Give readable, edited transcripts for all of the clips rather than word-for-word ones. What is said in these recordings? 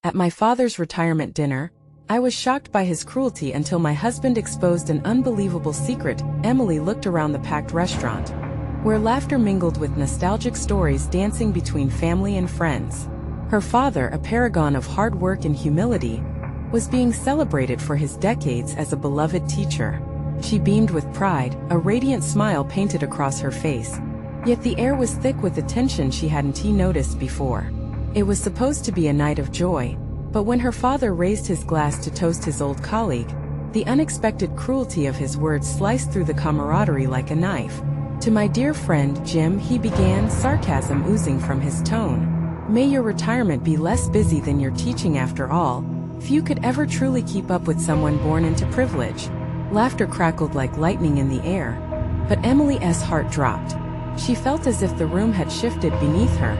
At my father's retirement dinner, I was shocked by his cruelty until my husband exposed an unbelievable secret. Emily looked around the packed restaurant, where laughter mingled with nostalgic stories dancing between family and friends. Her father, a paragon of hard work and humility, was being celebrated for his decades as a beloved teacher. She beamed with pride, a radiant smile painted across her face. Yet the air was thick with a tension she hadn't noticed before. It was supposed to be a night of joy, but when her father raised his glass to toast his old colleague, the unexpected cruelty of his words sliced through the camaraderie like a knife. "To my dear friend Jim," he began, sarcasm oozing from his tone. "May your retirement be less busy than your teaching after all. Few could ever truly keep up with someone born into privilege." Laughter crackled like lightning in the air, but Emily's heart dropped. She felt as if the room had shifted beneath her,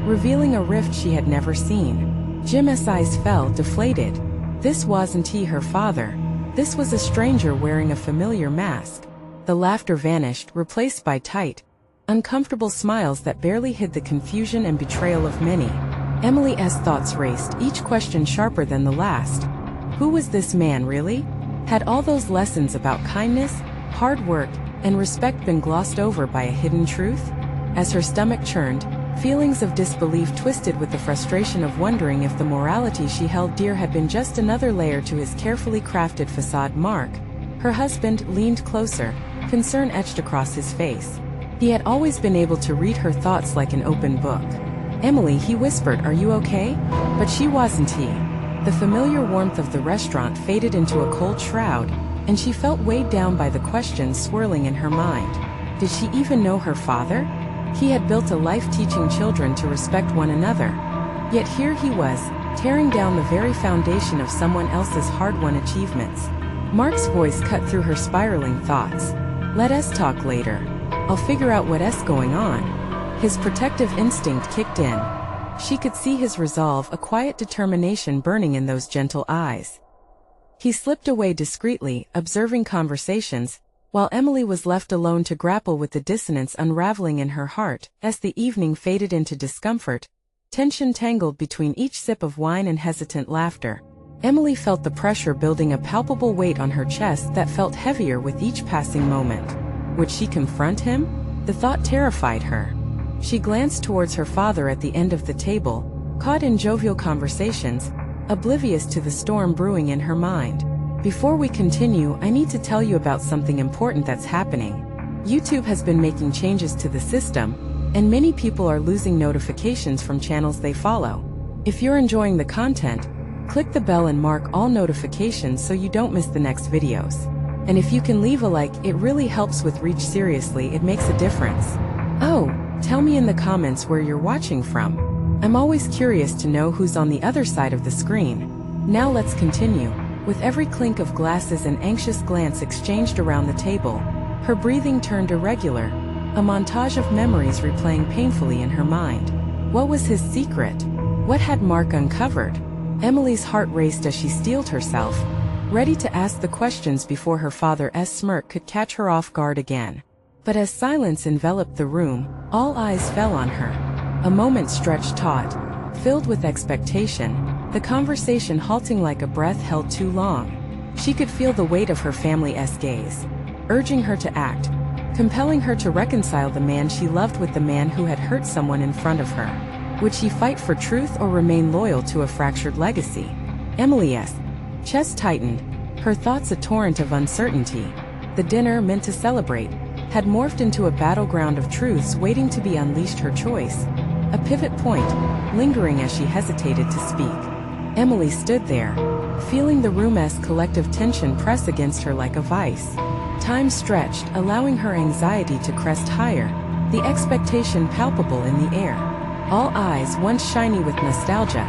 revealing a rift she had never seen. Jim's eyes fell, deflated. This wasn't he, her father. This was a stranger wearing a familiar mask. The laughter vanished, replaced by tight, uncomfortable smiles that barely hid the confusion and betrayal of many. Emily's thoughts raced, each question sharper than the last. Who was this man really? Had all those lessons about kindness, hard work, and respect been glossed over by a hidden truth? As her stomach churned, feelings of disbelief twisted with the frustration of wondering if the morality she held dear had been just another layer to his carefully crafted facade. Mark, her husband, leaned closer, concern etched across his face. He had always been able to read her thoughts like an open book. "Emily," he whispered, "are you okay?" But she wasn't. The familiar warmth of the restaurant faded into a cold shroud, and she felt weighed down by the questions swirling in her mind. Did she even know her father? He had built a life teaching children to respect one another. Yet here he was, tearing down the very foundation of someone else's hard-won achievements. Mark's voice cut through her spiraling thoughts. "Let us talk later. I'll figure out what's going on." His protective instinct kicked in. She could see his resolve, a quiet determination burning in those gentle eyes. He slipped away discreetly, observing conversations, while Emily was left alone to grapple with the dissonance unraveling in her heart. As the evening faded into discomfort, tension tangled between each sip of wine and hesitant laughter. Emily felt the pressure building, a palpable weight on her chest that felt heavier with each passing moment. Would she confront him? The thought terrified her. She glanced towards her father at the end of the table, caught in jovial conversations, oblivious to the storm brewing in her mind. "Before we continue, I need to tell you about something important that's happening. YouTube has been making changes to the system, and many people are losing notifications from channels they follow. If you're enjoying the content, click the bell and mark all notifications so you don't miss the next videos. And if you can leave a like, it really helps with reach. Seriously, it makes a difference. Oh, tell me in the comments where you're watching from. I'm always curious to know who's on the other side of the screen." Now let's continue. With every clink of glasses and anxious glance exchanged around the table, her breathing turned irregular, a montage of memories replaying painfully in her mind. What was his secret? What had Mark uncovered? Emily's heart raced as she steeled herself, ready to ask the questions before her father's smirk could catch her off guard again. But as silence enveloped the room, all eyes fell on her. A moment stretched taut, filled with expectation, the conversation halting like a breath held too long. She could feel the weight of her family's gaze, urging her to act, compelling her to reconcile the man she loved with the man who had hurt someone in front of her. Would she fight for truth or remain loyal to a fractured legacy? Emily's chest tightened, her thoughts a torrent of uncertainty. The dinner, meant to celebrate, had morphed into a battleground of truths waiting to be unleashed. Her choice, a pivot point, lingering as she hesitated to speak. Emily stood there, feeling the room's collective tension press against her like a vice. Time stretched, allowing her anxiety to crest higher, the expectation palpable in the air. All eyes, once shiny with nostalgia,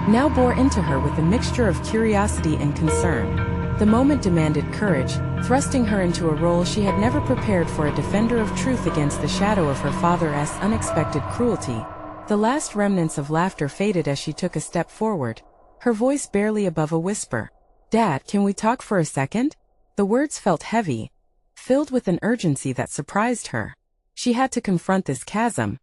now bore into her with a mixture of curiosity and concern. The moment demanded courage, thrusting her into a role she had never prepared for, a defender of truth against the shadow of her father's unexpected cruelty. The last remnants of laughter faded as she took a step forward, her voice barely above a whisper. "Dad, can we talk for a second?" The words felt heavy, filled with an urgency that surprised her. She had to confront this chasm,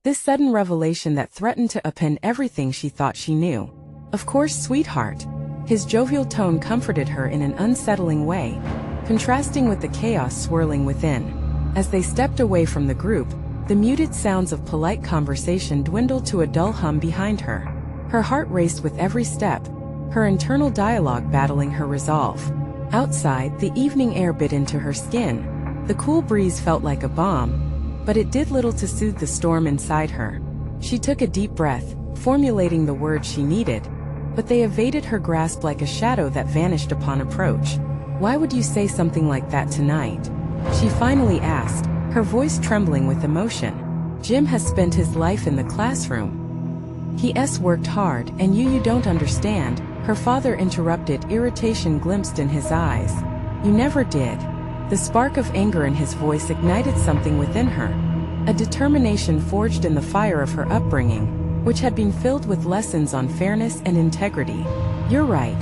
this sudden revelation that threatened to upend everything she thought she knew. "Of course, sweetheart." His jovial tone comforted her in an unsettling way, contrasting with the chaos swirling within. As they stepped away from the group, the muted sounds of polite conversation dwindled to a dull hum behind her. Her heart raced with every step, her internal dialogue battling her resolve. Outside, the evening air bit into her skin. The cool breeze felt like a balm, but it did little to soothe the storm inside her. She took a deep breath, formulating the words she needed, but they evaded her grasp like a shadow that vanished upon approach. "Why would you say something like that tonight?" she finally asked, her voice trembling with emotion. "Jim has spent his life in the classroom. He's worked hard, and you don't understand," her father interrupted, irritation glimpsed in his eyes. "You never did." The spark of anger in his voice ignited something within her, a determination forged in the fire of her upbringing, which had been filled with lessons on fairness and integrity. "You're right.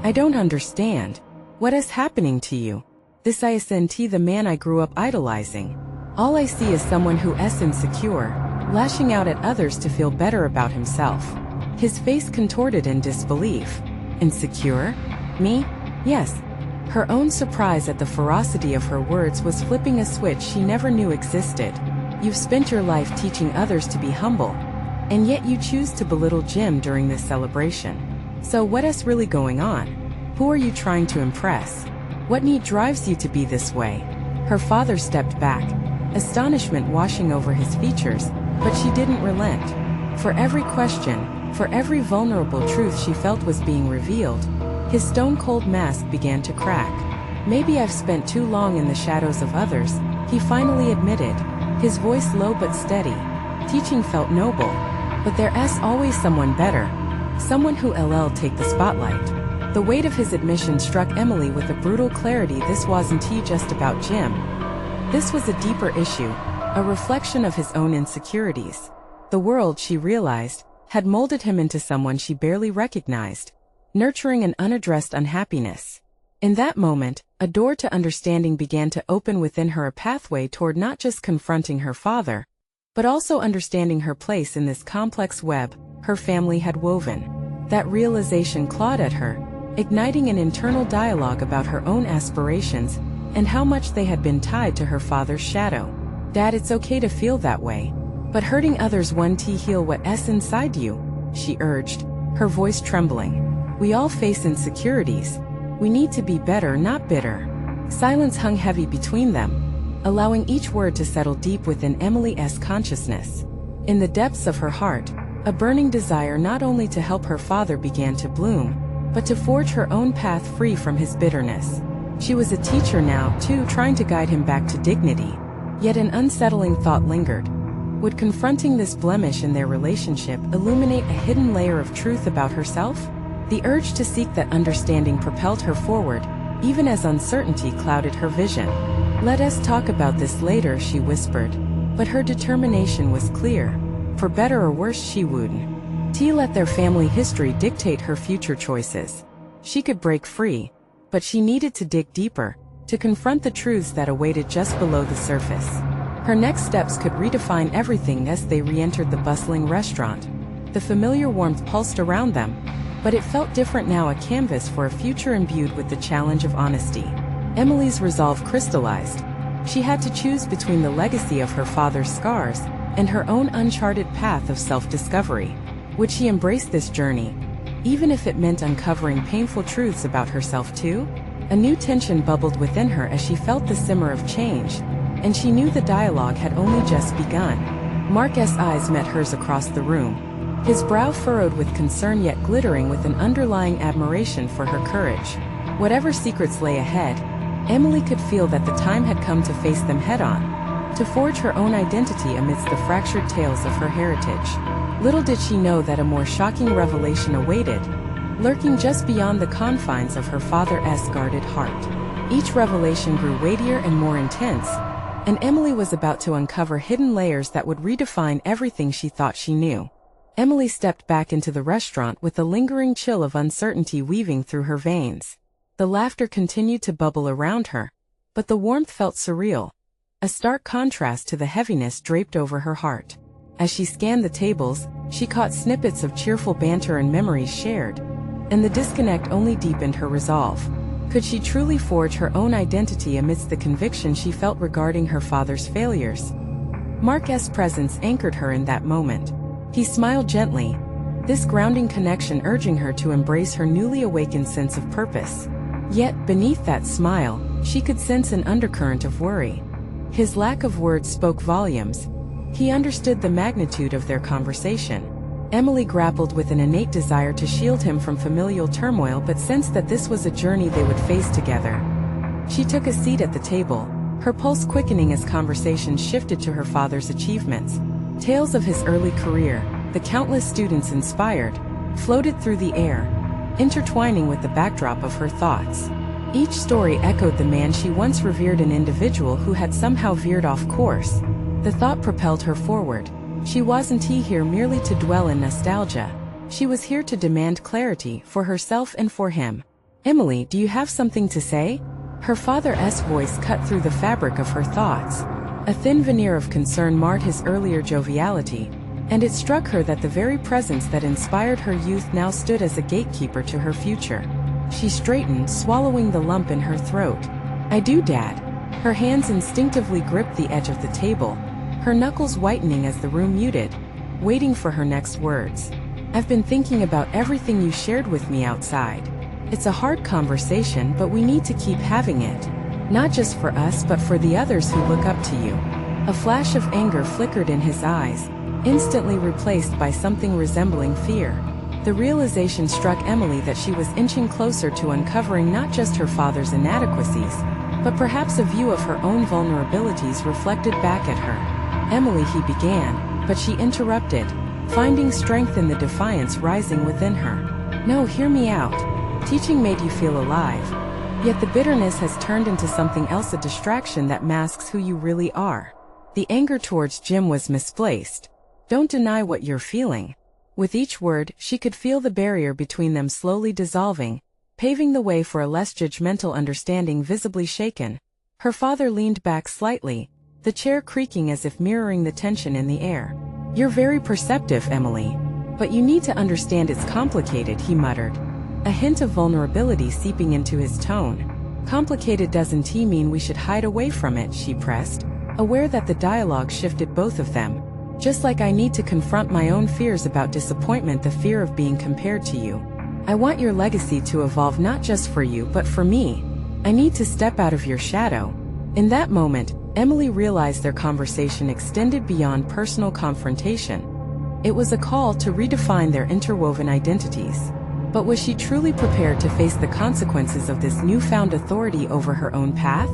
I don't understand. What is happening to you? This isn't the man I grew up idolizing. All I see is someone who is insecure, lashing out at others to feel better about himself." His face contorted in disbelief. "Insecure? Me? Yes." Her own surprise at the ferocity of her words was flipping a switch she never knew existed. "You've spent your life teaching others to be humble, and yet you choose to belittle Jim during this celebration. So what is really going on? Who are you trying to impress? What need drives you to be this way?" Her father stepped back, astonishment washing over his features, but she didn't relent. For every question, for every vulnerable truth she felt was being revealed, his stone-cold mask began to crack. "Maybe I've spent too long in the shadows of others," he finally admitted, his voice low but steady. "Teaching felt noble, but there's always someone better, someone who'll take the spotlight." The weight of his admission struck Emily with a brutal clarity. This wasn't just about Jim. This was a deeper issue, a reflection of his own insecurities. The world, she realized, had molded him into someone she barely recognized, nurturing an unaddressed unhappiness. In that moment, a door to understanding began to open within her, a pathway toward not just confronting her father, but also understanding her place in this complex web her family had woven. That realization clawed at her, igniting an internal dialogue about her own aspirations and how much they had been tied to her father's shadow. "Dad, it's okay to feel that way, but hurting others won't heal what's inside you," she urged, her voice trembling. "We all face insecurities. We need to be better, not bitter." Silence hung heavy between them, allowing each word to settle deep within Emily's consciousness. In the depths of her heart, a burning desire not only to help her father began to bloom, but to forge her own path free from his bitterness. She was a teacher now, too, trying to guide him back to dignity. Yet an unsettling thought lingered. Would confronting this blemish in their relationship illuminate a hidden layer of truth about herself? The urge to seek that understanding propelled her forward, even as uncertainty clouded her vision. "Let us talk about this later," she whispered. But her determination was clear. For better or worse, she wouldn't let their family history dictate her future choices. She could break free, but she needed to dig deeper, to confront the truths that awaited just below the surface. Her next steps could redefine everything as they re-entered the bustling restaurant. The familiar warmth pulsed around them, but it felt different now, a canvas for a future imbued with the challenge of honesty. Emily's resolve crystallized. She had to choose between the legacy of her father's scars and her own uncharted path of self-discovery. Would she embrace this journey, even if it meant uncovering painful truths about herself too? A new tension bubbled within her as she felt the simmer of change, and she knew the dialogue had only just begun. Mark's eyes met hers across the room, his brow furrowed with concern yet glittering with an underlying admiration for her courage. Whatever secrets lay ahead, Emily could feel that the time had come to face them head-on, to forge her own identity amidst the fractured tales of her heritage. Little did she know that a more shocking revelation awaited, lurking just beyond the confines of her father's guarded heart. Each revelation grew weightier and more intense, and Emily was about to uncover hidden layers that would redefine everything she thought she knew. Emily stepped back into the restaurant with a lingering chill of uncertainty weaving through her veins. The laughter continued to bubble around her, but the warmth felt surreal, a stark contrast to the heaviness draped over her heart. As she scanned the tables, she caught snippets of cheerful banter and memories shared, and the disconnect only deepened her resolve. Could she truly forge her own identity amidst the conviction she felt regarding her father's failures? Mark's presence anchored her in that moment. He smiled gently, this grounding connection urging her to embrace her newly awakened sense of purpose. Yet, beneath that smile, she could sense an undercurrent of worry. His lack of words spoke volumes. He understood the magnitude of their conversation. Emily grappled with an innate desire to shield him from familial turmoil but sensed that this was a journey they would face together. She took a seat at the table, her pulse quickening as conversation shifted to her father's achievements. Tales of his early career, the countless students inspired, floated through the air, intertwining with the backdrop of her thoughts. Each story echoed the man she once revered, an individual who had somehow veered off course. The thought propelled her forward. She wasn't here merely to dwell in nostalgia. She was here to demand clarity for herself and for him. "Emily, do you have something to say?" Her father's voice cut through the fabric of her thoughts. A thin veneer of concern marred his earlier joviality, and it struck her that the very presence that inspired her youth now stood as a gatekeeper to her future. She straightened, swallowing the lump in her throat. "I do, Dad." Her hands instinctively gripped the edge of the table, her knuckles whitening as the room muted, waiting for her next words. "I've been thinking about everything you shared with me outside. It's a hard conversation, but we need to keep having it. Not just for us but for the others who look up to you." A flash of anger flickered in his eyes, instantly replaced by something resembling fear. The realization struck Emily that she was inching closer to uncovering not just her father's inadequacies, but perhaps a view of her own vulnerabilities reflected back at her. "Emily," he began, but she interrupted, finding strength in the defiance rising within her. "No, hear me out. Teaching made you feel alive. Yet the bitterness has turned into something else, a distraction that masks who you really are." The anger towards Jim was misplaced. "Don't deny what you're feeling." With each word, she could feel the barrier between them slowly dissolving, paving the way for a less judgmental understanding visibly shaken. Her father leaned back slightly, the chair creaking as if mirroring the tension in the air. "You're very perceptive, Emily. But you need to understand it's complicated," he muttered, a hint of vulnerability seeping into his tone. "Complicated doesn't mean we should hide away from it," she pressed, aware that the dialogue shifted both of them. "Just like I need to confront my own fears about disappointment, the fear of being compared to you. I want your legacy to evolve not just for you but for me. I need to step out of your shadow." In that moment, Emily realized their conversation extended beyond personal confrontation. It was a call to redefine their interwoven identities. But was she truly prepared to face the consequences of this newfound authority over her own path?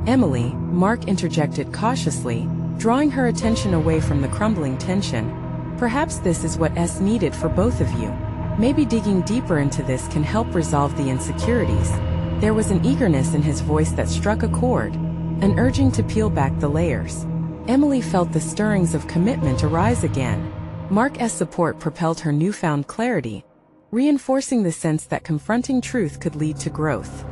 "Emily," Mark interjected cautiously, drawing her attention away from the crumbling tension. "Perhaps this is what's needed for both of you. Maybe digging deeper into this can help resolve the insecurities." There was an eagerness in his voice that struck a chord, an urging to peel back the layers. Emily felt the stirrings of commitment arise again. Mark's support propelled her newfound clarity, reinforcing the sense that confronting truth could lead to growth.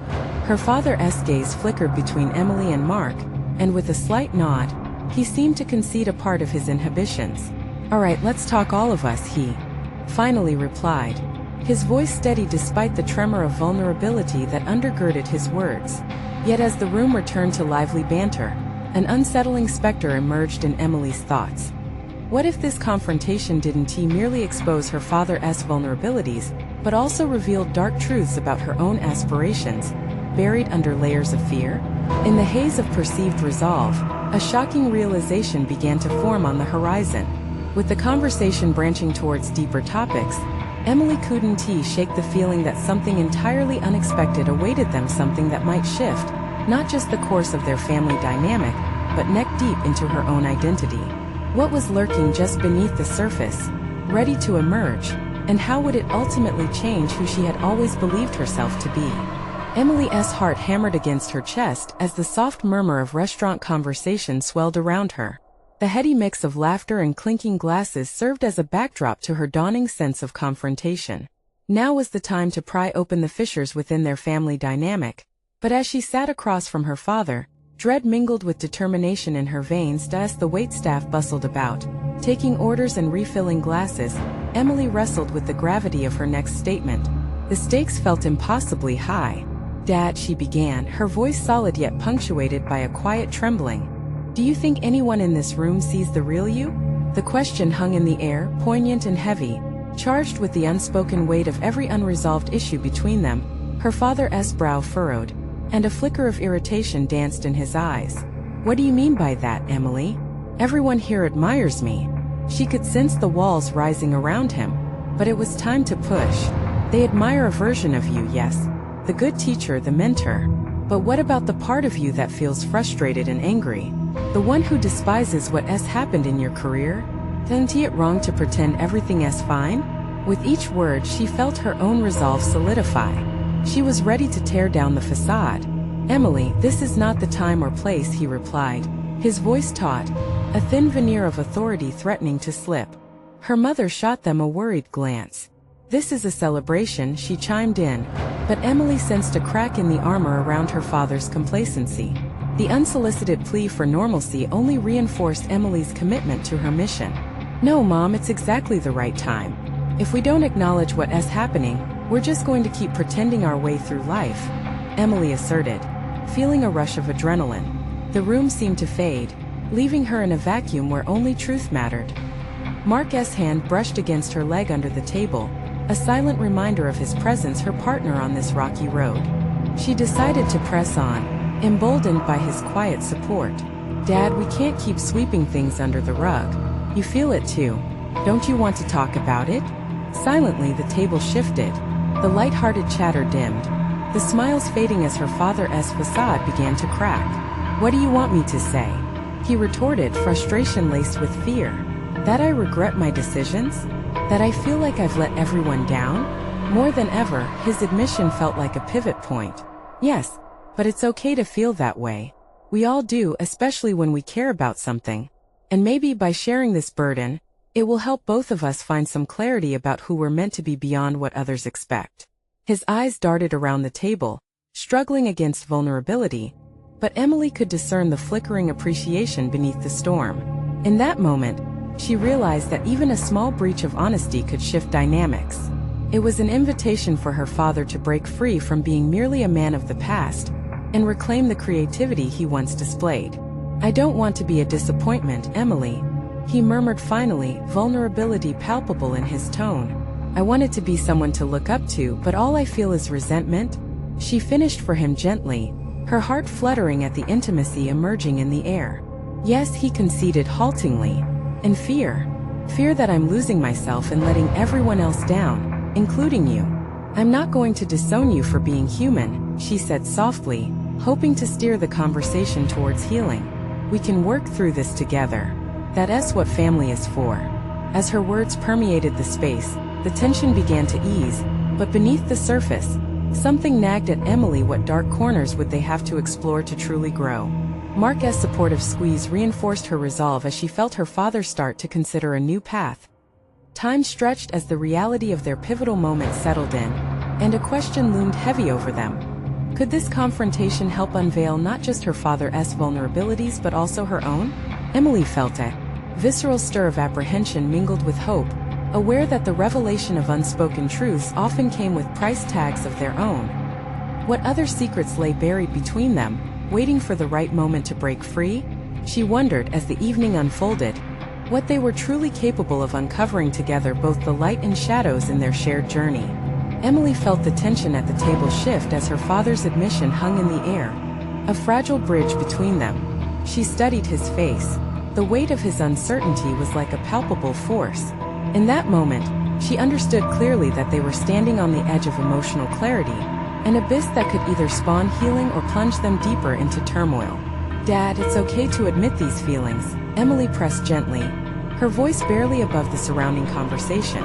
Her father's gaze flickered between Emily and Mark, and with a slight nod, he seemed to concede a part of his inhibitions. "All right, let's talk, all of us," he finally replied, his voice steady despite the tremor of vulnerability that undergirded his words. Yet as the room returned to lively banter, an unsettling specter emerged in Emily's thoughts. What if this confrontation didn't merely expose her father's vulnerabilities, but also revealed dark truths about her own aspirations, buried under layers of fear? In the haze of perceived resolve, a shocking realization began to form on the horizon. With the conversation branching towards deeper topics, Emily couldn't shake the feeling that something entirely unexpected awaited them, something that might shift, not just the course of their family dynamic, but neck deep into her own identity. What was lurking just beneath the surface, ready to emerge, and how would it ultimately change who she had always believed herself to be? Emily's heart hammered against her chest as the soft murmur of restaurant conversation swelled around her. The heady mix of laughter and clinking glasses served as a backdrop to her dawning sense of confrontation. Now was the time to pry open the fissures within their family dynamic, but as she sat across from her father, dread mingled with determination in her veins as the waitstaff bustled about, Taking orders and refilling glasses, Emily wrestled with the gravity of her next statement. The stakes felt impossibly high. "Dad," she began, her voice solid yet punctuated by a quiet trembling. "Do you think anyone in this room sees the real you?" The question hung in the air, poignant and heavy, charged with the unspoken weight of every unresolved issue between them. Her father's brow furrowed, and a flicker of irritation danced in his eyes. "What do you mean by that, Emily? Everyone here admires me." She could sense the walls rising around him, but it was time to push. "They admire a version of you, yes. The good teacher, the mentor. But what about the part of you that feels frustrated and angry? The one who despises what has happened in your career? Isn't it wrong to pretend everything is fine?" With each word she felt her own resolve solidify. She was ready to tear down the facade. "Emily, this is not the time or place," he replied, his voice taut, a thin veneer of authority threatening to slip. Her mother shot them a worried glance. "This is a celebration," she chimed in, but Emily sensed a crack in the armor around her father's complacency. The unsolicited plea for normalcy only reinforced Emily's commitment to her mission. "No, Mom, it's exactly the right time. If we don't acknowledge what is happening, we're just going to keep pretending our way through life," Emily asserted, feeling a rush of adrenaline. The room seemed to fade, leaving her in a vacuum where only truth mattered. Mark's hand brushed against her leg under the table, a silent reminder of his presence, her partner on this rocky road. She decided to press on, emboldened by his quiet support. "Dad, we can't keep sweeping things under the rug. You feel it too. Don't you want to talk about it?" Silently the table shifted. The light-hearted chatter dimmed, the smiles fading as her father's facade began to crack. "What do you want me to say?" he retorted, frustration laced with fear. "That I regret my decisions? That I feel like I've let everyone down?" More than ever, his admission felt like a pivot point. "Yes, but it's okay to feel that way. We all do, especially when we care about something. And maybe by sharing this burden, it will help both of us find some clarity about who we're meant to be beyond what others expect." His eyes darted around the table, struggling against vulnerability, but Emily could discern the flickering appreciation beneath the storm. In that moment, she realized that even a small breach of honesty could shift dynamics. It was an invitation for her father to break free from being merely a man of the past and reclaim the creativity he once displayed. "I don't want to be a disappointment, Emily," he murmured finally, vulnerability palpable in his tone. "I wanted to be someone to look up to, but all I feel is resentment." She finished for him gently, her heart fluttering at the intimacy emerging in the air. "Yes," he conceded haltingly, "and fear. Fear that I'm losing myself and letting everyone else down, including you." "I'm not going to disown you for being human," she said softly, hoping to steer the conversation towards healing. "We can work through this together. That's what family is for." As her words permeated the space, the tension began to ease, but beneath the surface, something nagged at Emily. What dark corners would they have to explore to truly grow? Mark's supportive squeeze reinforced her resolve as she felt her father start to consider a new path. Time stretched as the reality of their pivotal moment settled in, and a question loomed heavy over them. Could this confrontation help unveil not just her father's vulnerabilities but also her own? Emily felt a visceral stir of apprehension mingled with hope, aware that the revelation of unspoken truths often came with price tags of their own. What other secrets lay buried between them, waiting for the right moment to break free? She wondered as the evening unfolded, what they were truly capable of uncovering together, both the light and shadows in their shared journey. Emily felt the tension at the table shift as her father's admission hung in the air, a fragile bridge between them. She studied his face. The weight of his uncertainty was like a palpable force. In that moment, she understood clearly that they were standing on the edge of emotional clarity, an abyss that could either spawn healing or plunge them deeper into turmoil. "Dad, it's okay to admit these feelings," Emily pressed gently, her voice barely above the surrounding conversation.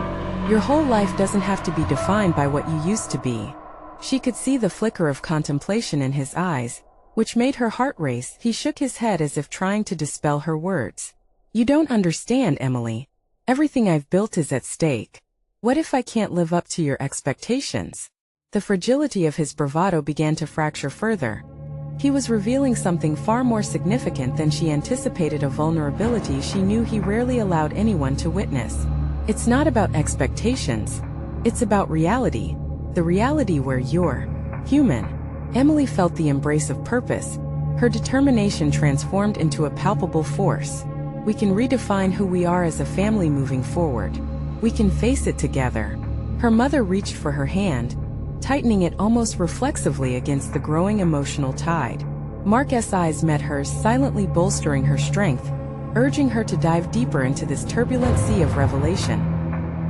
"Your whole life doesn't have to be defined by what you used to be." She could see the flicker of contemplation in his eyes, which made her heart race. He shook his head as if trying to dispel her words. "You don't understand, Emily. Everything I've built is at stake. What if I can't live up to your expectations?" The fragility of his bravado began to fracture further. He was revealing something far more significant than she anticipated, a vulnerability she knew he rarely allowed anyone to witness. It's not about expectations. It's about reality. The reality where you're human. Emily felt the embrace of purpose. Her determination transformed into a palpable force. We can redefine who we are as a family moving forward. We can face it together. Her mother reached for her hand, tightening it almost reflexively against the growing emotional tide. Mark's eyes met hers, silently bolstering her strength, urging her to dive deeper into this turbulent sea of revelation.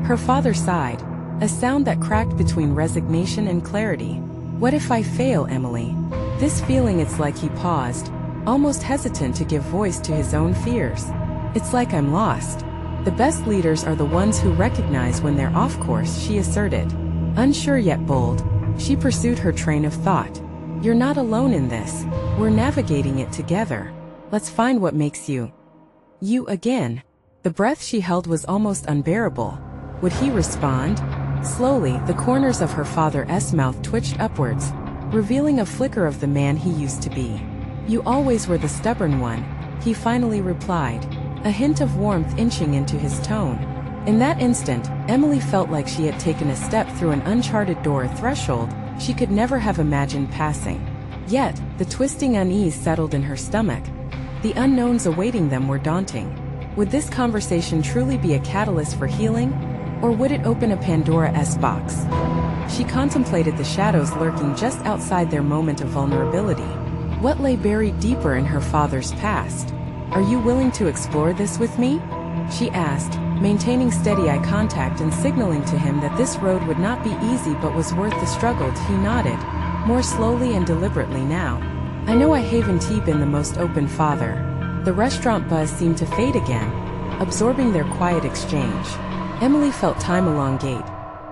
Her father sighed, a sound that cracked between resignation and clarity. What if I fail, Emily? This feeling, it's like he paused, almost hesitant to give voice to his own fears. It's like I'm lost. The best leaders are the ones who recognize when they're off course, she asserted. Unsure yet bold, she pursued her train of thought. You're not alone in this. We're navigating it together. Let's find what makes you again. The breath she held was almost unbearable. Would he respond? Slowly, the corners of her father's mouth twitched upwards, revealing a flicker of the man he used to be. You always were the stubborn one, he finally replied, a hint of warmth inching into his tone. In that instant, Emily felt like she had taken a step through an uncharted door, a threshold she could never have imagined passing. Yet, the twisting unease settled in her stomach. The unknowns awaiting them were daunting. Would this conversation truly be a catalyst for healing, or would it open a Pandora's box? She contemplated the shadows lurking just outside their moment of vulnerability. What lay buried deeper in her father's past? Are you willing to explore this with me? She asked, maintaining steady eye contact and signaling to him that this road would not be easy but was worth the struggle. He nodded, more slowly and deliberately now. I know I haven't been the most open father. The restaurant buzz seemed to fade again, absorbing their quiet exchange. Emily felt time elongate.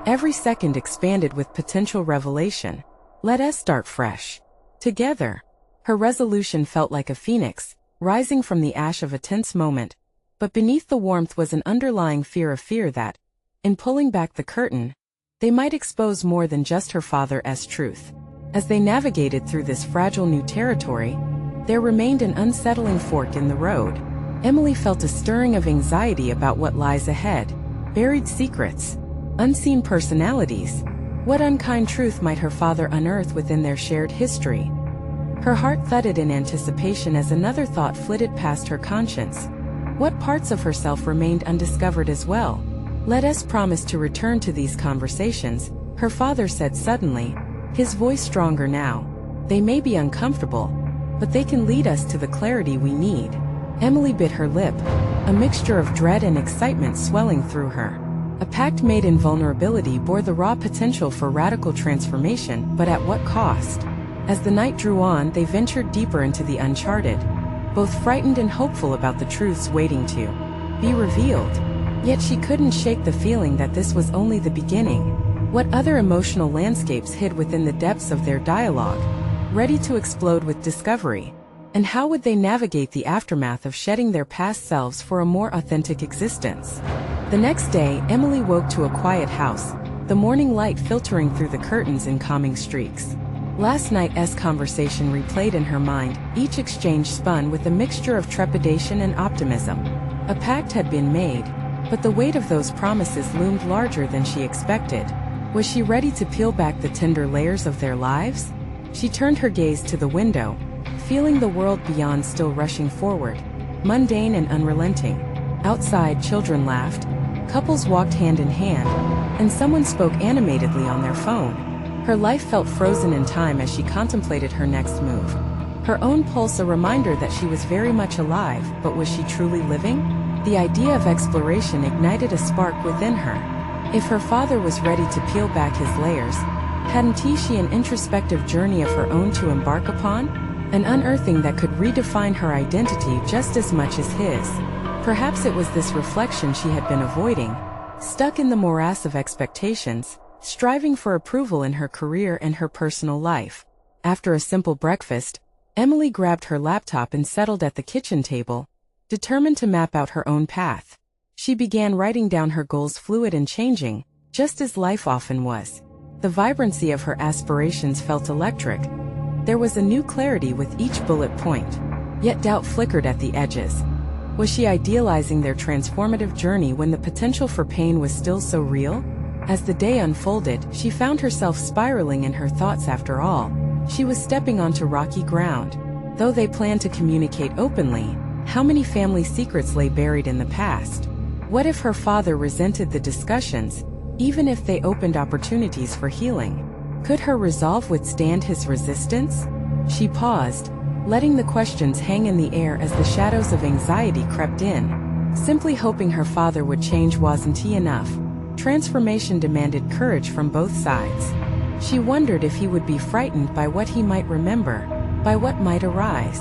Every second expanded with potential revelation. Let us start fresh. Together. Her resolution felt like a phoenix, rising from the ash of a tense moment. But beneath the warmth was an underlying fear that, in pulling back the curtain, they might expose more than just her father's truth. As they navigated through this fragile new territory, there remained an unsettling fork in the road. Emily felt a stirring of anxiety about what lies ahead. Buried secrets, unseen personalities. What unkind truth might her father unearth within their shared history? Her heart thudded in anticipation as another thought flitted past her conscience. What parts of herself remained undiscovered as well? Let us promise to return to these conversations, her father said suddenly, his voice stronger now. They may be uncomfortable, but they can lead us to the clarity we need. Emily bit her lip, a mixture of dread and excitement swelling through her. A pact made in vulnerability bore the raw potential for radical transformation, but at what cost? As the night drew on, they ventured deeper into the uncharted, both frightened and hopeful about the truths waiting to be revealed. Yet she couldn't shake the feeling that this was only the beginning. What other emotional landscapes hid within the depths of their dialogue, ready to explode with discovery? And how would they navigate the aftermath of shedding their past selves for a more authentic existence? The next day, Emily woke to a quiet house, the morning light filtering through the curtains in calming streaks. Last night's conversation replayed in her mind, each exchange spun with a mixture of trepidation and optimism. A pact had been made, but the weight of those promises loomed larger than she expected. Was she ready to peel back the tender layers of their lives? She turned her gaze to the window, feeling the world beyond still rushing forward, mundane and unrelenting. Outside, children laughed, couples walked hand in hand, and someone spoke animatedly on their phone. Her life felt frozen in time as she contemplated her next move. Her own pulse a reminder that she was very much alive, but was she truly living? The idea of exploration ignited a spark within her. If her father was ready to peel back his layers, hadn't she an introspective journey of her own to embark upon? An unearthing that could redefine her identity just as much as his. Perhaps it was this reflection she had been avoiding, stuck in the morass of expectations, striving for approval in her career and her personal life. After a simple breakfast, Emily grabbed her laptop and settled at the kitchen table, determined to map out her own path. She began writing down her goals, fluid and changing, just as life often was. The vibrancy of her aspirations felt electric, There was a new clarity with each bullet point. Yet doubt flickered at the edges. Was she idealizing their transformative journey when the potential for pain was still so real? As the day unfolded, she found herself spiraling in her thoughts. After all, she was stepping onto rocky ground. Though they planned to communicate openly, how many family secrets lay buried in the past? What if her father resented the discussions, even if they opened opportunities for healing? Could her resolve withstand his resistance? She paused, letting the questions hang in the air as the shadows of anxiety crept in. Simply hoping her father would change wasn't enough. Transformation demanded courage from both sides. She wondered if he would be frightened by what he might remember, by what might arise.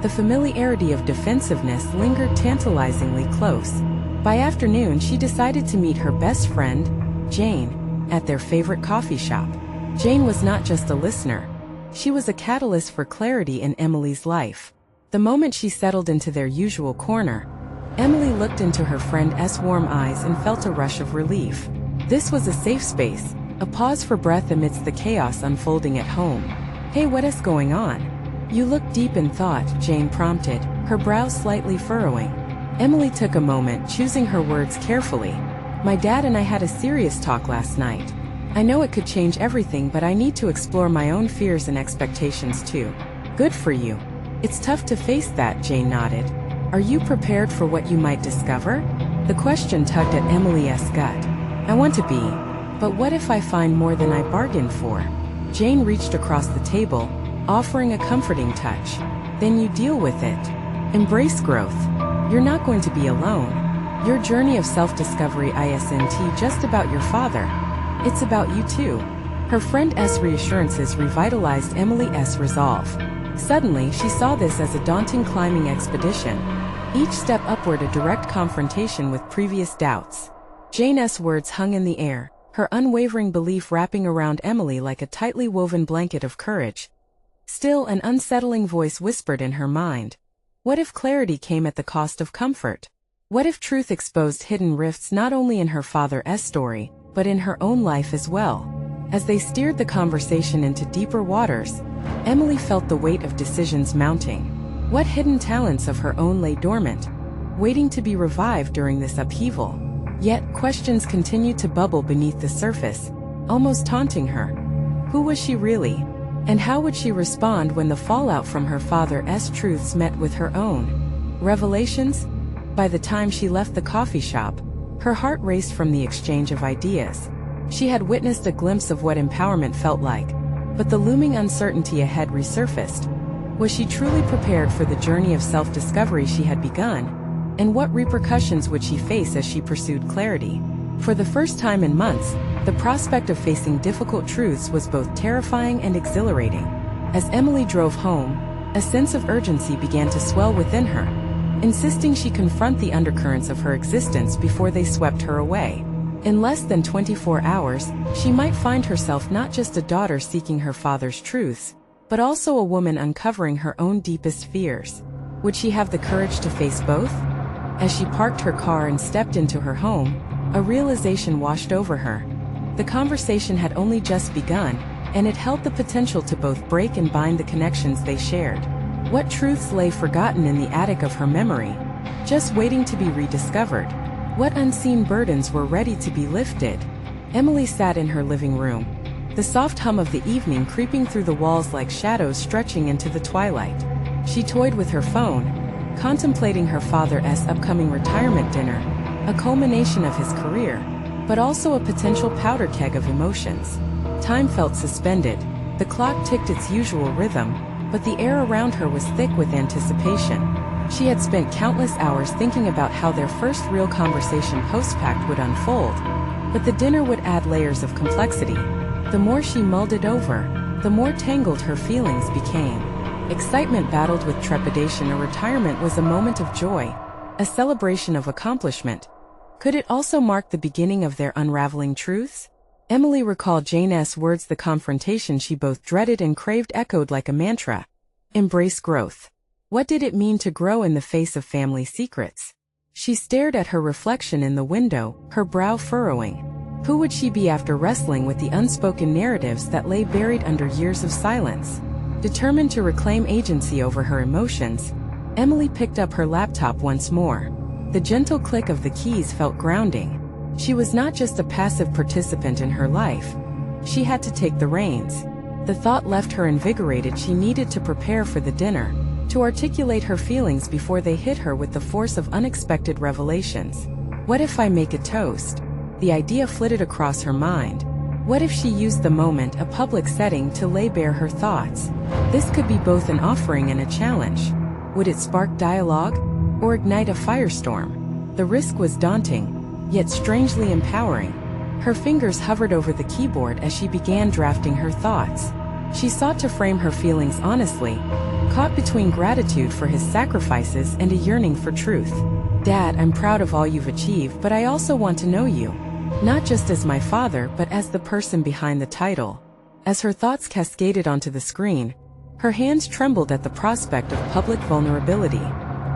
The familiarity of defensiveness lingered tantalizingly close. By afternoon, she decided to meet her best friend, Jane, at their favorite coffee shop. Jane was not just a listener. She was a catalyst for clarity in Emily's life. The moment she settled into their usual corner, Emily looked into her friend's warm eyes and felt a rush of relief. This was a safe space, a pause for breath amidst the chaos unfolding at home. "Hey, what is going on? You look deep in thought," Jane prompted, her brows slightly furrowing. Emily took a moment, choosing her words carefully. "My dad and I had a serious talk last night. I know it could change everything, but I need to explore my own fears and expectations too." "Good for you. It's tough to face that," Jane nodded. "Are you prepared for what you might discover?" The question tugged at Emily's gut. "I want to be. But what if I find more than I bargained for?" Jane reached across the table, offering a comforting touch. "Then you deal with it. Embrace growth. You're not going to be alone. Your journey of self-discovery isn't just about your father. It's about you too." Her friend's reassurances revitalized Emily's resolve. Suddenly, she saw this as a daunting climbing expedition. Each step upward a direct confrontation with previous doubts. Jane's words hung in the air, her unwavering belief wrapping around Emily like a tightly woven blanket of courage. Still, an unsettling voice whispered in her mind. What if clarity came at the cost of comfort? What if truth exposed hidden rifts not only in her father's story, but in her own life as well? As they steered the conversation into deeper waters, Emily felt the weight of decisions mounting. What hidden talents of her own lay dormant, waiting to be revived during this upheaval? Yet, questions continued to bubble beneath the surface, almost taunting her. Who was she really? And how would she respond when the fallout from her father's truths met with her own revelations? By the time she left the coffee shop, her heart raced from the exchange of ideas. She had witnessed a glimpse of what empowerment felt like, but the looming uncertainty ahead resurfaced. Was she truly prepared for the journey of self-discovery she had begun? And what repercussions would she face as she pursued clarity? For the first time in months, the prospect of facing difficult truths was both terrifying and exhilarating. As Emily drove home, a sense of urgency began to swell within her, insisting she confront the undercurrents of her existence before they swept her away. In less than 24 hours, she might find herself not just a daughter seeking her father's truths, but also a woman uncovering her own deepest fears. Would she have the courage to face both? As she parked her car and stepped into her home, a realization washed over her. The conversation had only just begun, and it held the potential to both break and bind the connections they shared. What truths lay forgotten in the attic of her memory, just waiting to be rediscovered? What unseen burdens were ready to be lifted? Emily sat in her living room, the soft hum of the evening creeping through the walls like shadows stretching into the twilight. She toyed with her phone, contemplating her father's upcoming retirement dinner, a culmination of his career, but also a potential powder keg of emotions. Time felt suspended. The clock ticked its usual rhythm, but the air around her was thick with anticipation. She had spent countless hours thinking about how their first real conversation post-pact would unfold, but the dinner would add layers of complexity. The more she mulled it over, the more tangled her feelings became. Excitement battled with trepidation. A retirement was a moment of joy, a celebration of accomplishment. Could it also mark the beginning of their unraveling truths? Emily recalled Jane's words. The confrontation she both dreaded and craved echoed like a mantra. Embrace growth. What did it mean to grow in the face of family secrets? She stared at her reflection in the window, her brow furrowing. Who would she be after wrestling with the unspoken narratives that lay buried under years of silence? Determined to reclaim agency over her emotions, Emily picked up her laptop once more. The gentle click of the keys felt grounding. She was not just a passive participant in her life. She had to take the reins. The thought left her invigorated. She needed to prepare for the dinner, to articulate her feelings before they hit her with the force of unexpected revelations. What if I make a toast? The idea flitted across her mind. What if she used the moment, a public setting, to lay bare her thoughts? This could be both an offering and a challenge. Would it spark dialogue, or ignite a firestorm? The risk was daunting, yet strangely empowering. Her fingers hovered over the keyboard as she began drafting her thoughts. She sought to frame her feelings honestly, caught between gratitude for his sacrifices and a yearning for truth. Dad, I'm proud of all you've achieved, but I also want to know you. Not just as my father, but as the person behind the title. As her thoughts cascaded onto the screen, her hands trembled at the prospect of public vulnerability.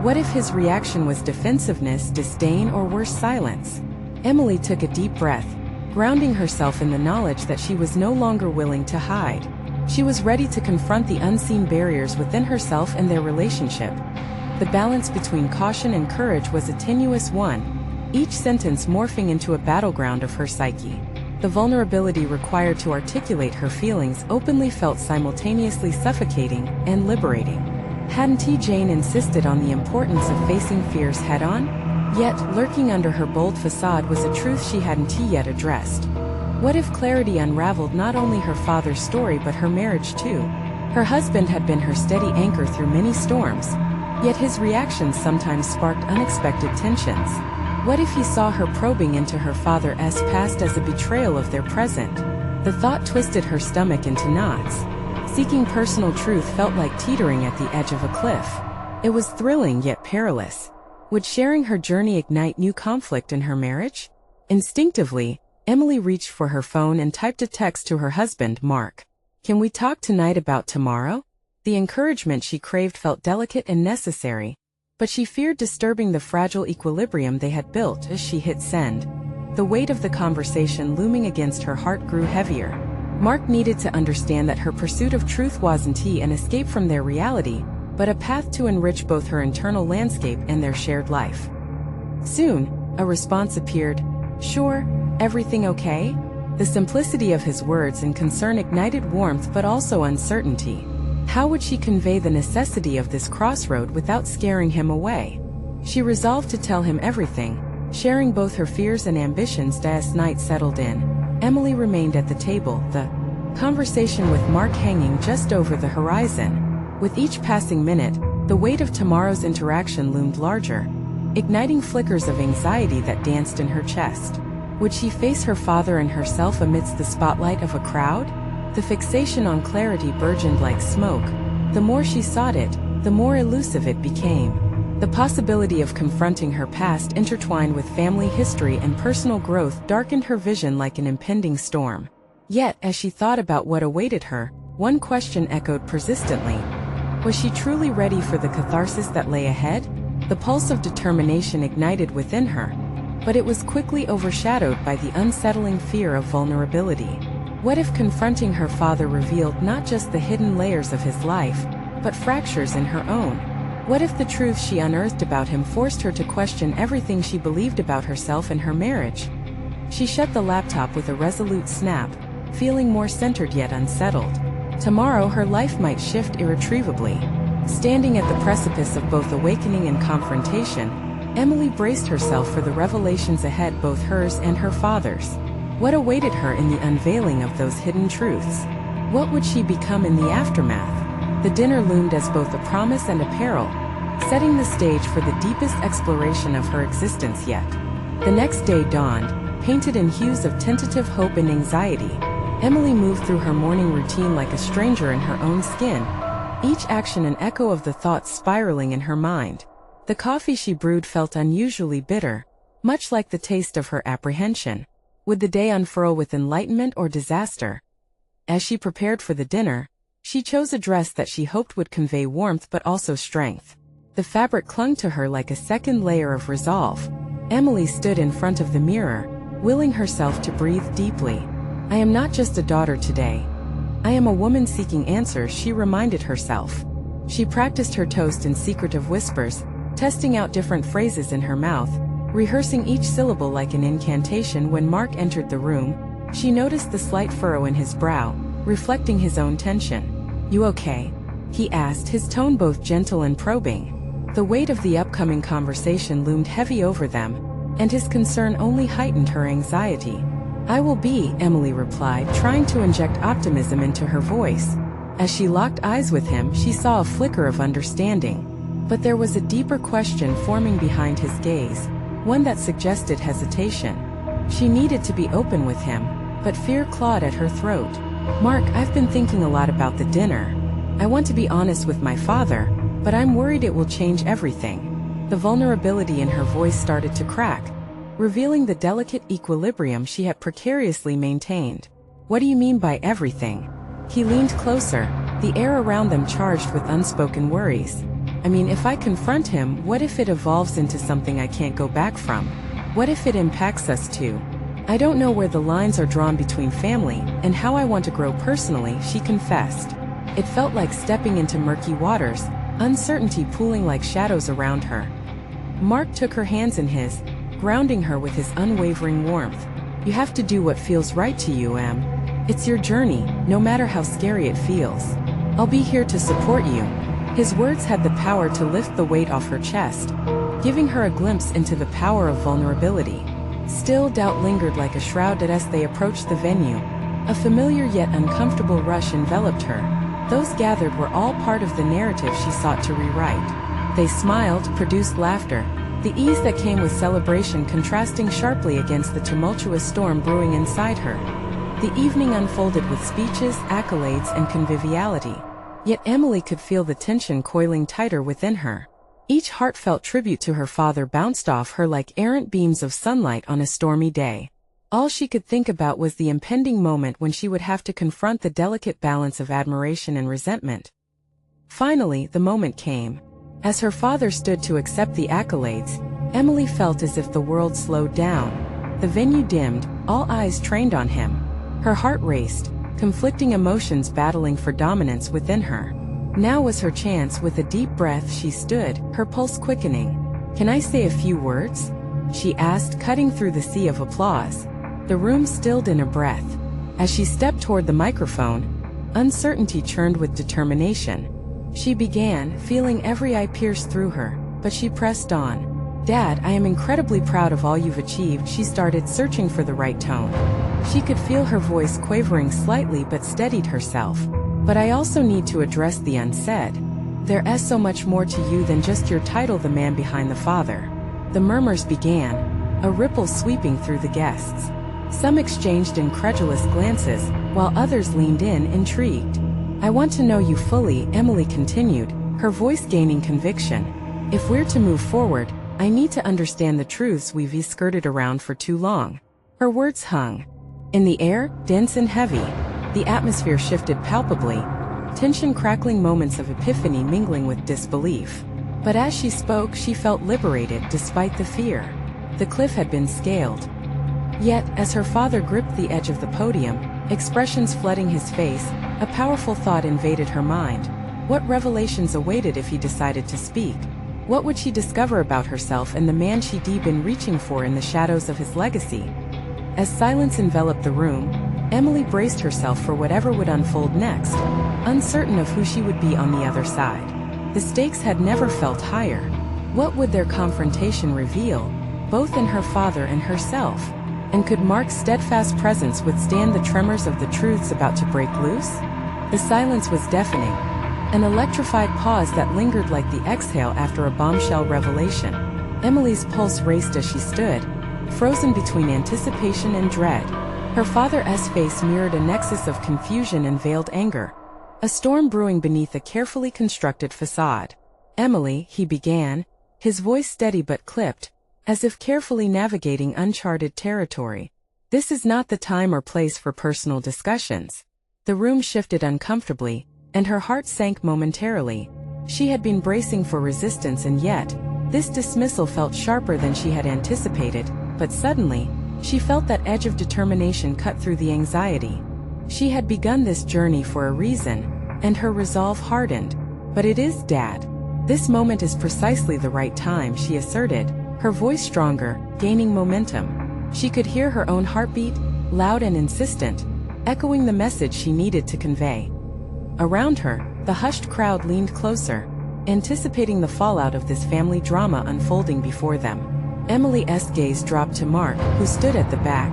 What if his reaction was defensiveness, disdain, or worse, silence? Emily took a deep breath, grounding herself in the knowledge that she was no longer willing to hide. She was ready to confront the unseen barriers within herself and their relationship. The balance between caution and courage was a tenuous one, each sentence morphing into a battleground of her psyche. The vulnerability required to articulate her feelings openly felt simultaneously suffocating and liberating. Hadn't Jane insisted on the importance of facing fears head-on? Yet, lurking under her bold facade was a truth she hadn't yet addressed. What if clarity unraveled not only her father's story but her marriage too? Her husband had been her steady anchor through many storms, yet his reactions sometimes sparked unexpected tensions. What if he saw her probing into her father's past as a betrayal of their present? The thought twisted her stomach into knots. Seeking personal truth felt like teetering at the edge of a cliff. It was thrilling yet perilous. Would sharing her journey ignite new conflict in her marriage? Instinctively, Emily reached for her phone and typed a text to her husband, Mark. Can we talk tonight about tomorrow? The encouragement she craved felt delicate and necessary, but she feared disturbing the fragile equilibrium they had built as she hit send. The weight of the conversation looming against her heart grew heavier. Mark needed to understand that her pursuit of truth wasn't an escape from their reality, but a path to enrich both her internal landscape and their shared life. Soon, a response appeared. Sure, everything okay? The simplicity of his words and concern ignited warmth but also uncertainty. How would she convey the necessity of this crossroad without scaring him away? She resolved to tell him everything, sharing both her fears and ambitions. As night settled in, Emily remained at the table, the conversation with Mark hanging just over the horizon. With each passing minute, the weight of tomorrow's interaction loomed larger, igniting flickers of anxiety that danced in her chest. Would she face her father and herself amidst the spotlight of a crowd? The fixation on clarity burgeoned like smoke. The more she sought it, the more elusive it became. The possibility of confronting her past intertwined with family history and personal growth darkened her vision like an impending storm. Yet, as she thought about what awaited her, one question echoed persistently. Was she truly ready for the catharsis that lay ahead? The pulse of determination ignited within her, but it was quickly overshadowed by the unsettling fear of vulnerability. What if confronting her father revealed not just the hidden layers of his life, but fractures in her own? What if the truth she unearthed about him forced her to question everything she believed about herself and her marriage? She shut the laptop with a resolute snap, feeling more centered yet unsettled. Tomorrow her life might shift irretrievably. Standing at the precipice of both awakening and confrontation, Emily braced herself for the revelations ahead, both hers and her father's. What awaited her in the unveiling of those hidden truths? What would she become in the aftermath? The dinner loomed as both a promise and a peril, setting the stage for the deepest exploration of her existence yet. The next day dawned, painted in hues of tentative hope and anxiety. Emily moved through her morning routine like a stranger in her own skin, each action an echo of the thoughts spiraling in her mind. The coffee she brewed felt unusually bitter, much like the taste of her apprehension. Would the day unfurl with enlightenment or disaster? As she prepared for the dinner, she chose a dress that she hoped would convey warmth but also strength. The fabric clung to her like a second layer of resolve. Emily stood in front of the mirror, willing herself to breathe deeply. I am not just a daughter today. I am a woman seeking answers, she reminded herself. She practiced her toast in secretive whispers, testing out different phrases in her mouth, rehearsing each syllable like an incantation. When Mark entered the room, she noticed the slight furrow in his brow, reflecting his own tension. "You okay?" he asked, his tone both gentle and probing. The weight of the upcoming conversation loomed heavy over them, and his concern only heightened her anxiety. "I will be," Emily replied, trying to inject optimism into her voice. As she locked eyes with him, she saw a flicker of understanding. But there was a deeper question forming behind his gaze, one that suggested hesitation. She needed to be open with him, but fear clawed at her throat. "Mark, I've been thinking a lot about the dinner. I want to be honest with my father, but I'm worried it will change everything." The vulnerability in her voice started to crack, revealing the delicate equilibrium she had precariously maintained. "What do you mean by everything?" He leaned closer, the air around them charged with unspoken worries. "I mean, if I confront him, what if it evolves into something I can't go back from? What if it impacts us too? I don't know where the lines are drawn between family and how I want to grow personally," she confessed. It felt like stepping into murky waters, uncertainty pooling like shadows around her. Mark took her hands in his, grounding her with his unwavering warmth. "You have to do what feels right to you, Em. It's your journey, no matter how scary it feels. I'll be here to support you." His words had the power to lift the weight off her chest, giving her a glimpse into the power of vulnerability. Still, doubt lingered like a shroud as they approached the venue. A familiar yet uncomfortable rush enveloped her. Those gathered were all part of the narrative she sought to rewrite. They smiled, produced laughter, the ease that came with celebration contrasting sharply against the tumultuous storm brewing inside her. The evening unfolded with speeches, accolades, and conviviality. Yet Emily could feel the tension coiling tighter within her. Each heartfelt tribute to her father bounced off her like errant beams of sunlight on a stormy day. All she could think about was the impending moment when she would have to confront the delicate balance of admiration and resentment. Finally, the moment came. As her father stood to accept the accolades, Emily felt as if the world slowed down. The venue dimmed, all eyes trained on him. Her heart raced, conflicting emotions battling for dominance within her. Now was her chance. With a deep breath she stood, her pulse quickening. "Can I say a few words?" she asked, cutting through the sea of applause. The room stilled in a breath. As she stepped toward the microphone, uncertainty churned with determination. She began, feeling every eye pierce through her, but she pressed on. "Dad, I am incredibly proud of all you've achieved." She started, searching for the right tone. She could feel her voice quavering slightly but steadied herself. "But I also need to address the unsaid. There is so much more to you than just your title." The man behind the father. The murmurs began, a ripple sweeping through the guests. Some exchanged incredulous glances, while others leaned in, intrigued. "I want to know you fully," Emily continued, her voice gaining conviction. "If we're to move forward, I need to understand the truths we've skirted around for too long." Her words hung in the air, dense and heavy. The atmosphere shifted palpably, tension crackling, moments of epiphany mingling with disbelief. But as she spoke, she felt liberated despite the fear. The cliff had been scaled. Yet, as her father gripped the edge of the podium, expressions flooding his face, a powerful thought invaded her mind. What revelations awaited if he decided to speak? What would she discover about herself and the man she'd been reaching for in the shadows of his legacy? As silence enveloped the room, Emily braced herself for whatever would unfold next, uncertain of who she would be on the other side. The stakes had never felt higher. What would their confrontation reveal, both in her father and herself? And could Mark's steadfast presence withstand the tremors of the truths about to break loose? The silence was deafening, an electrified pause that lingered like the exhale after a bombshell revelation. Emily's pulse raced as she stood, frozen between anticipation and dread. Her father's face mirrored a nexus of confusion and veiled anger, a storm brewing beneath a carefully constructed facade. "Emily," he began, his voice steady but clipped, as if carefully navigating uncharted territory. "This is not the time or place for personal discussions." The room shifted uncomfortably, and her heart sank momentarily. She had been bracing for resistance, and yet, this dismissal felt sharper than she had anticipated. But suddenly, she felt that edge of determination cut through the anxiety. She had begun this journey for a reason, and her resolve hardened. "But it is, Dad. This moment is precisely the right time," she asserted, her voice stronger, gaining momentum. She could hear her own heartbeat, loud and insistent, echoing the message she needed to convey. Around her, the hushed crowd leaned closer, anticipating the fallout of this family drama unfolding before them. Emily's gaze dropped to Mark, who stood at the back,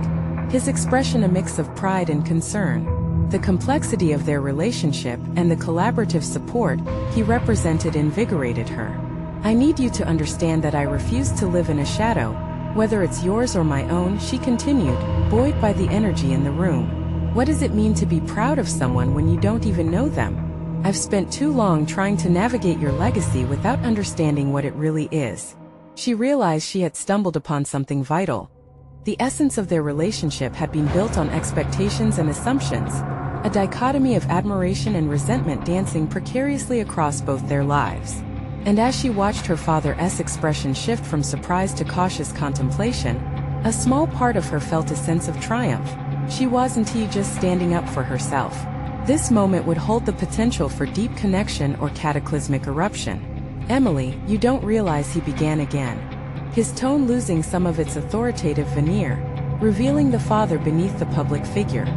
his expression a mix of pride and concern. The complexity of their relationship and the collaborative support he represented invigorated her. "I need you to understand that I refuse to live in a shadow, whether it's yours or my own," she continued, buoyed by the energy in the room. "What does it mean to be proud of someone when you don't even know them? I've spent too long trying to navigate your legacy without understanding what it really is." She realized she had stumbled upon something vital. The essence of their relationship had been built on expectations and assumptions, a dichotomy of admiration and resentment dancing precariously across both their lives. And as she watched her father's expression shift from surprise to cautious contemplation, a small part of her felt a sense of triumph. She wasn't just standing up for herself. This moment would hold the potential for deep connection or cataclysmic eruption. "Emily, you don't realize," he began again, his tone losing some of its authoritative veneer, revealing the father beneath the public figure.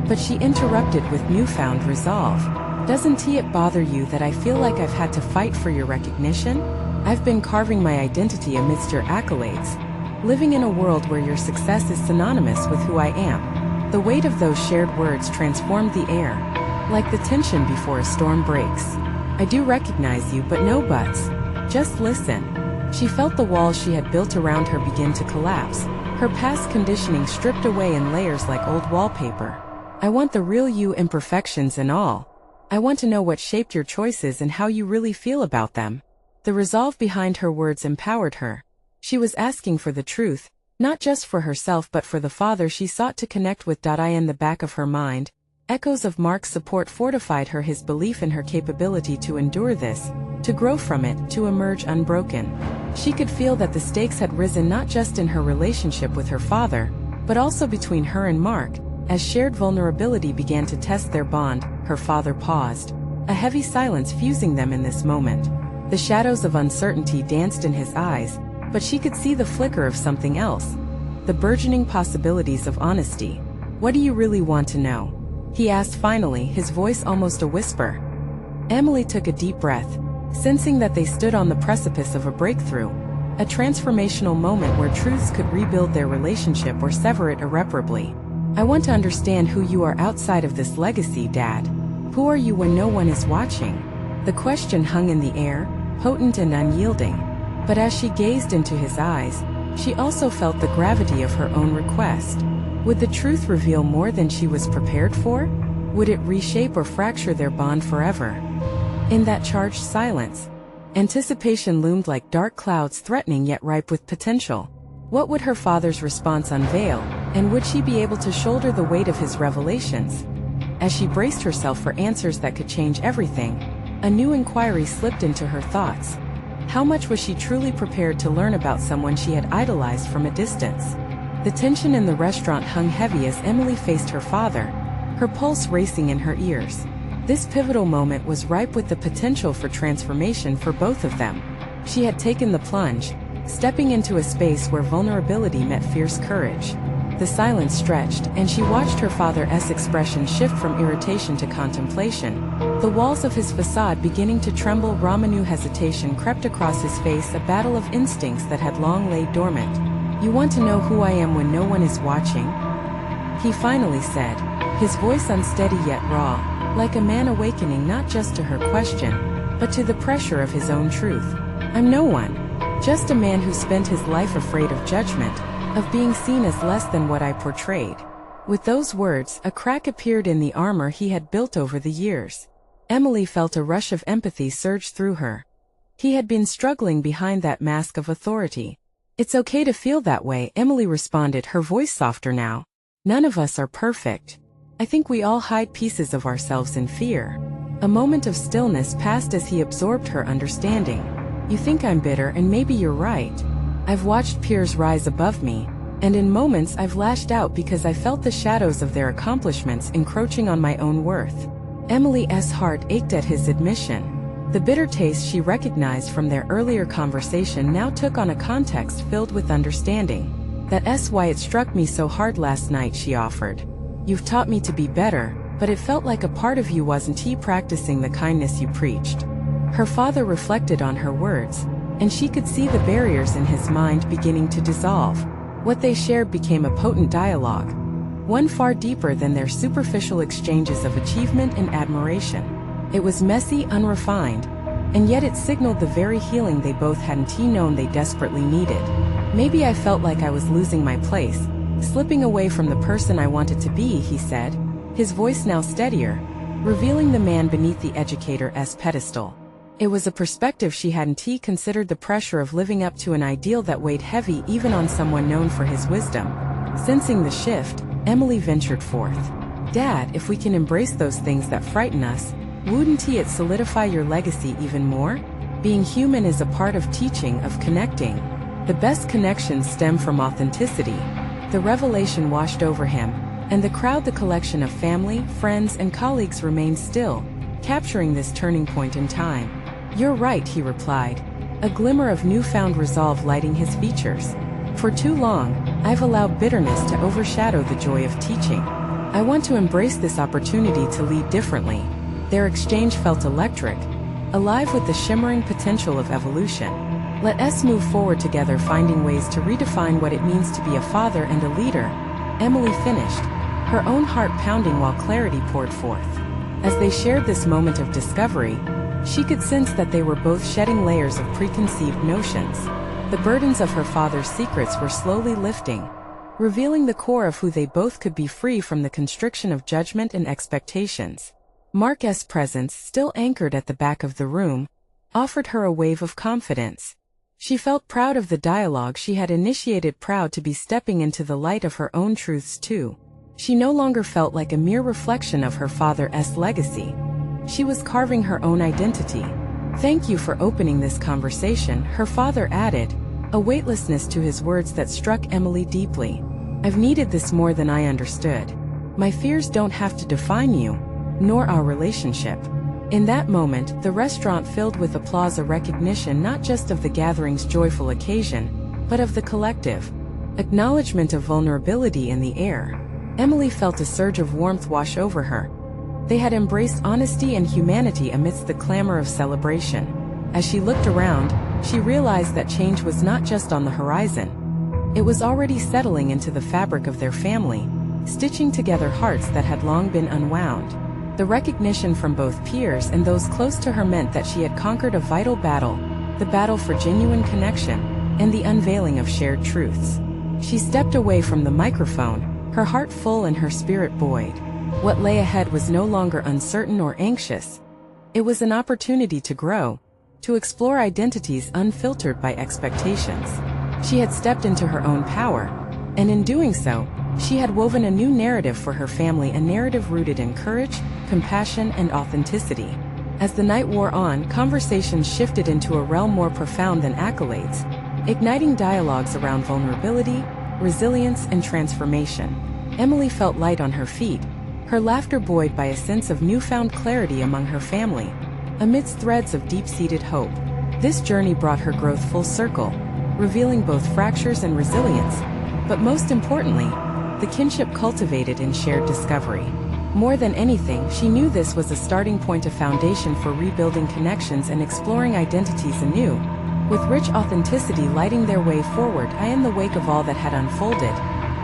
But she interrupted with newfound resolve. "Doesn't it bother you that I feel like I've had to fight for your recognition? I've been carving my identity amidst your accolades, living in a world where your success is synonymous with who I am." The weight of those shared words transformed the air, like the tension before a storm breaks. "I do recognize you, but no buts. Just listen." She felt the walls she had built around her begin to collapse, her past conditioning stripped away in layers like old wallpaper. "I want the real you, imperfections and all. I want to know what shaped your choices and how you really feel about them." The resolve behind her words empowered her. She was asking for the truth, not just for herself but for the father she sought to connect with. In the back of her mind, echoes of Mark's support fortified her, his belief in her capability to endure this, to grow from it, to emerge unbroken. She could feel that the stakes had risen not just in her relationship with her father, but also between her and Mark. As shared vulnerability began to test their bond, her father paused, a heavy silence fusing them in this moment. The shadows of uncertainty danced in his eyes, but she could see the flicker of something else, the burgeoning possibilities of honesty. "What do you really want to know?" he asked finally, his voice almost a whisper. Emily took a deep breath, sensing that they stood on the precipice of a breakthrough, a transformational moment where truths could rebuild their relationship or sever it irreparably. "I want to understand who you are outside of this legacy, Dad. Who are you when no one is watching?" The question hung in the air, potent and unyielding. But as she gazed into his eyes, she also felt the gravity of her own request. Would the truth reveal more than she was prepared for? Would it reshape or fracture their bond forever? In that charged silence, anticipation loomed like dark clouds, threatening yet ripe with potential. What would her father's response unveil, and would she be able to shoulder the weight of his revelations? As she braced herself for answers that could change everything, a new inquiry slipped into her thoughts. How much was she truly prepared to learn about someone she had idolized from a distance? The tension in the restaurant hung heavy as Emily faced her father, her pulse racing in her ears. This pivotal moment was ripe with the potential for transformation for both of them. She had taken the plunge, stepping into a space where vulnerability met fierce courage. The silence stretched, and she watched her father's expression shift from irritation to contemplation, the walls of his facade beginning to tremble. Ramanu hesitation crept across his face, a battle of instincts that had long laid dormant. "You want to know who I am when no one is watching?" he finally said, his voice unsteady yet raw, like a man awakening not just to her question, but to the pressure of his own truth. "I'm no one. Just a man who spent his life afraid of judgment, of being seen as less than what I portrayed." With those words, a crack appeared in the armor he had built over the years. Emily felt a rush of empathy surge through her. He had been struggling behind that mask of authority. "It's okay to feel that way," Emily responded, her voice softer now. "None of us are perfect. I think we all hide pieces of ourselves in fear." A moment of stillness passed as he absorbed her understanding. "You think I'm bitter, and maybe you're right. I've watched peers rise above me, And in moments I've lashed out because I felt the shadows of their accomplishments encroaching on my own worth. Emily's heart ached at his admission. The bitter taste she recognized from their earlier conversation now took on a context filled with understanding. That's why it struck me so hard last night, she offered. You've taught me to be better, but it felt like a part of you wasn't practicing the kindness you preached. Her father reflected on her words, and she could see the barriers in his mind beginning to dissolve. What they shared became a potent dialogue, one far deeper than their superficial exchanges of achievement and admiration. It was messy, unrefined, and yet it signaled the very healing they both hadn't known they desperately needed. Maybe I felt like I was losing my place, slipping away from the person I wanted to be, he said, his voice now steadier, revealing the man beneath the educator's pedestal. It was a perspective she hadn't considered, the pressure of living up to an ideal that weighed heavy even on someone known for his wisdom. Sensing the shift, Emily ventured forth. Dad, if we can embrace those things that frighten us, wouldn't it solidify your legacy even more? Being human is a part of teaching, of connecting. The best connections stem from authenticity. The revelation washed over him, and the crowd, the collection of family, friends, and colleagues remained still, capturing this turning point in time. You're right, he replied, a glimmer of newfound resolve lighting his features. For too long, I've allowed bitterness to overshadow the joy of teaching. I want to embrace this opportunity to lead differently. Their exchange felt electric, alive with the shimmering potential of evolution. Let us move forward together, finding ways to redefine what it means to be a father and a leader, Emily finished, her own heart pounding while clarity poured forth. As they shared this moment of discovery, she could sense that they were both shedding layers of preconceived notions. The burdens of her father's secrets were slowly lifting, revealing the core of who they both could be, free from the constriction of judgment and expectations. Mark's presence, still anchored at the back of the room, offered her a wave of confidence. She felt proud of the dialogue she had initiated, proud to be stepping into the light of her own truths too. She no longer felt like a mere reflection of her father's legacy. She was carving her own identity. Thank you for opening this conversation, her father added, a weightlessness to his words that struck Emily deeply. I've needed this more than I understood. My fears don't have to define you, nor our relationship. In that moment, the restaurant filled with applause, a recognition not just of the gathering's joyful occasion, but of the collective acknowledgement of vulnerability in the air. Emily felt a surge of warmth wash over her. They had embraced honesty and humanity amidst the clamor of celebration. As she looked around, she realized that change was not just on the horizon. It was already settling into the fabric of their family, stitching together hearts that had long been unwound. The recognition from both peers and those close to her meant that she had conquered a vital battle, the battle for genuine connection, and the unveiling of shared truths. She stepped away from the microphone, her heart full and her spirit buoyed. What lay ahead was no longer uncertain or anxious. It was an opportunity to grow, to explore identities unfiltered by expectations. She had stepped into her own power, and in doing so, she had woven a new narrative for her family, a narrative rooted in courage, compassion, and authenticity. As the night wore on, conversations shifted into a realm more profound than accolades, igniting dialogues around vulnerability, resilience, and transformation. Emily felt light on her feet, her laughter buoyed by a sense of newfound clarity among her family, amidst threads of deep-seated hope. This journey brought her growth full circle, revealing both fractures and resilience, but most importantly, the kinship cultivated in shared discovery. More than anything, she knew this was a starting point, a foundation for rebuilding connections and exploring identities anew. With rich authenticity lighting their way forward, in the wake of all that had unfolded,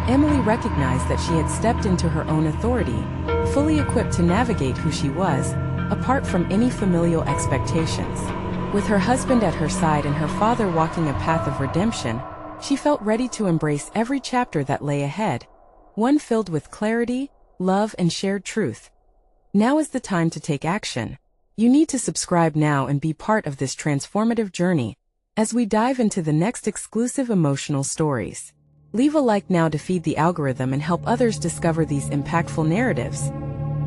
Emily recognized that she had stepped into her own authority, fully equipped to navigate who she was, apart from any familial expectations. With her husband at her side and her father walking a path of redemption, she felt ready to embrace every chapter that lay ahead, one filled with clarity, love, and shared truth. Now is the time to take action. You need to subscribe now and be part of this transformative journey as we dive into the next exclusive emotional stories. Leave a like now to feed the algorithm and help others discover these impactful narratives.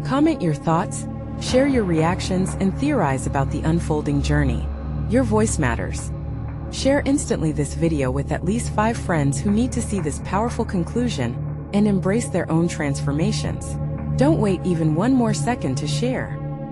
Comment your thoughts, share your reactions, and theorize about the unfolding journey. Your voice matters. Share instantly this video with at least 5 friends who need to see this powerful conclusion and embrace their own transformations. Don't wait even one more second to share.